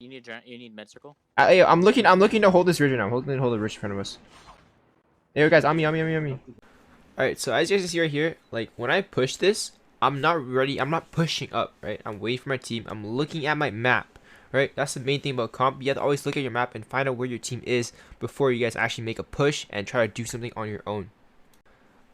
You need med circle. I'm looking to hold this ridge right now. I'm holding to hold the ridge in front of us. There, guys, on me. Alright, so as you guys can see right here, like when I push this, I'm not ready. I'm not pushing up, right? I'm waiting for my team. I'm looking at my map, right? That's the main thing about comp. You have to always look at your map and find out where your team is before you guys actually make a push and try to do something on your own.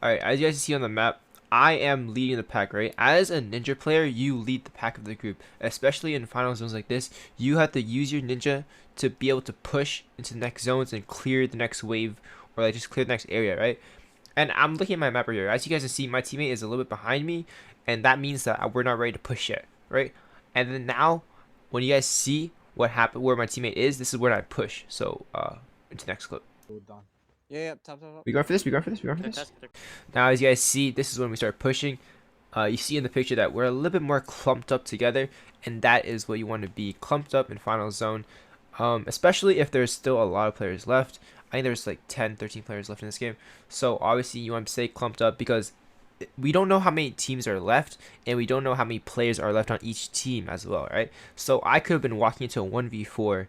Alright, as you guys see on the map, I am leading the pack, right? As a ninja player, you lead the pack of the group. Especially in final zones like this, you have to use your ninja to be able to push into the next zones and clear the next wave, or like just clear the next area, right? And I'm looking at my map right here. As you guys can see, my teammate is a little bit behind me, and that means that we're not ready to push yet, right? And then now, when you guys see what happened, where my teammate is, this is where I push. So, into the next clip. Yeah, top. We going for this. Now, as you guys see, this is when we start pushing. You see in the picture that we're a little bit more clumped up together, and that is what you want to be, clumped up in final zone. Especially if there's still a lot of players left. I think there's like 10-13 players left in this game, so obviously you want to stay clumped up because we don't know how many teams are left, and we don't know how many players are left on each team as well, right? So I could have been walking into a 1v4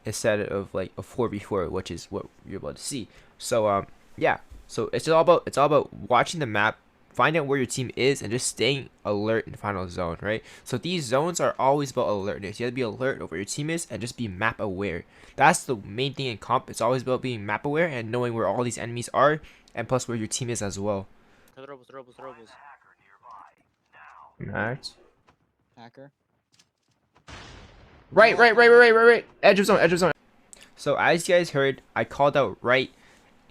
instead of like a 4v4, which is what you're about to see. So yeah, so it's all about watching the map, find out where your team is, and just staying alert in final zone, right? So these zones are always about alertness. You have to be alert of where your team is and just be map aware. That's the main thing in comp. It's always about being map aware and knowing where all these enemies are, and plus where your team is as well. Max. Hacker. Right. Edge of zone. So as you guys heard, I called out right.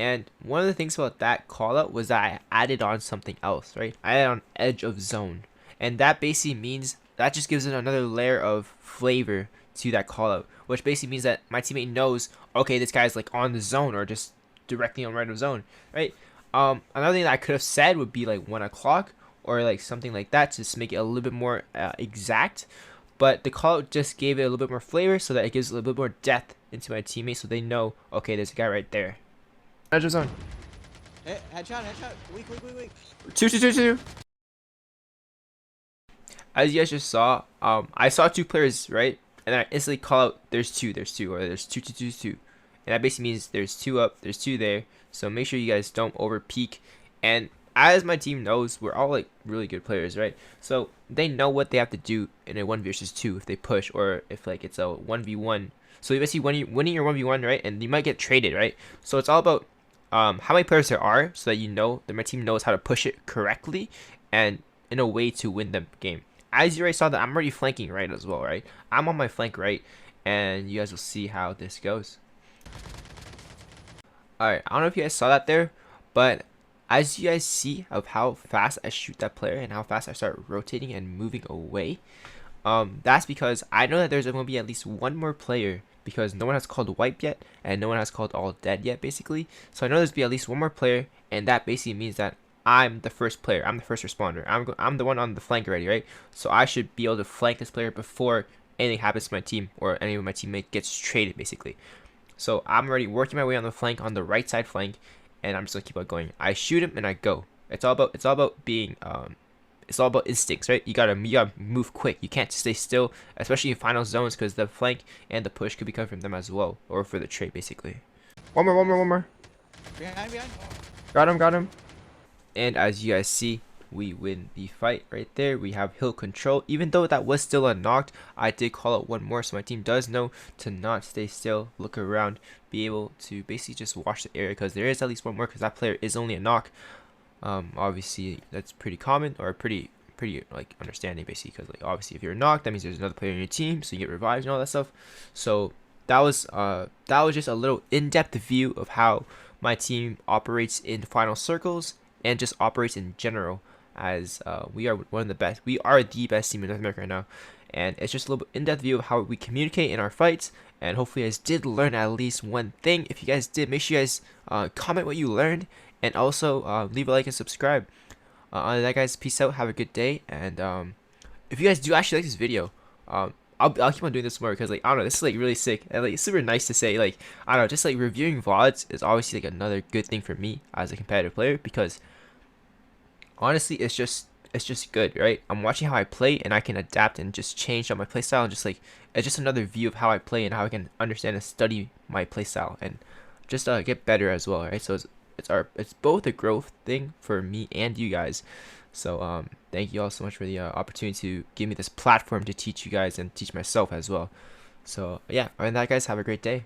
And one of the things about that call out was that I added on something else, right? I added on edge of zone. And that basically means that just gives it another layer of flavor to that call out, which basically means that my teammate knows, okay, this guy's like on the zone or just directly on right of zone, right? Another thing that I could have said would be like 1 o'clock or like something like that to just make it a little bit more exact. But the call out just gave it a little bit more flavor so that it gives a little bit more depth into my teammate so they know, okay, there's a guy right there. Edge of zone. Hey, headshot. Weak. 2. As you guys just saw, I saw 2 players, right? And then I instantly call out, there's two, or there's 2. And that basically means there's 2 up, there's 2 there. So make sure you guys don't over peek. And as my team knows, we're all like really good players, right? So they know what they have to do in a 1 versus 2 if they push, or if like it's a 1v1. So you basically winning your 1v1, right? And you might get traded, right? So it's all about how many players there are, so that you know that my team knows how to push it correctly and in a way to win the game. As you already saw that I'm already flanking right as well, right? I'm on my flank right, and you guys will see how this goes. Alright, I don't know if you guys saw that there, but as you guys see of how fast I shoot that player and how fast I start rotating and moving away, that's because I know that there's going to be at least one more player, because no one has called wipe yet and no one has called all dead yet, basically. So I know there's be at least one more player, and that basically means that I'm the first player. I'm the first responder. I'm the one on the flank already, right? So I should be able to flank this player before anything happens to my team or any of my teammate gets traded, basically. So I'm already working my way on the flank, on the right side flank, and I'm just gonna keep on going. I shoot him and I go. It's all about being it's all about instincts, right? You gotta move quick. You can't stay still, especially in final zones, because the flank and the push could be coming from them as well, or for the trade, basically. One more. Behind. Got him. And as you guys see, we win the fight right there. We have hill control. Even though that was still unlocked, I did call out one more, so my team does know to not stay still, look around, be able to basically just watch the area, because there is at least one more, because that player is only a knock. Obviously that's pretty common, or pretty like understanding, basically, because like obviously if you're knocked, that means there's another player in your team, so you get revived and all that stuff. So that was just a little in-depth view of how my team operates in final circles and just operates in general, as we are one of the best. We are the best team in North America right now, and it's just a little bit in-depth view of how we communicate in our fights. And hopefully you guys did learn at least one thing. If you guys did, make sure you guys comment what you learned, and also leave a like and subscribe. On that, guys, peace out, have a good day. And if you guys do actually like this video, I'll keep on doing this more, because like I don't know, this is like really sick and like super nice to say. Like I don't know, just like reviewing VODs is obviously like another good thing for me as a competitive player, because honestly it's just it's just good, right? I'm watching how I play and I can adapt and just change up my playstyle and just like it's just another view of how I play and how I can understand and study my playstyle and just get better as well, right? So it's both a growth thing for me and you guys. So thank you all so much for the opportunity to give me this platform to teach you guys and teach myself as well. So yeah, other than that, guys, have a great day.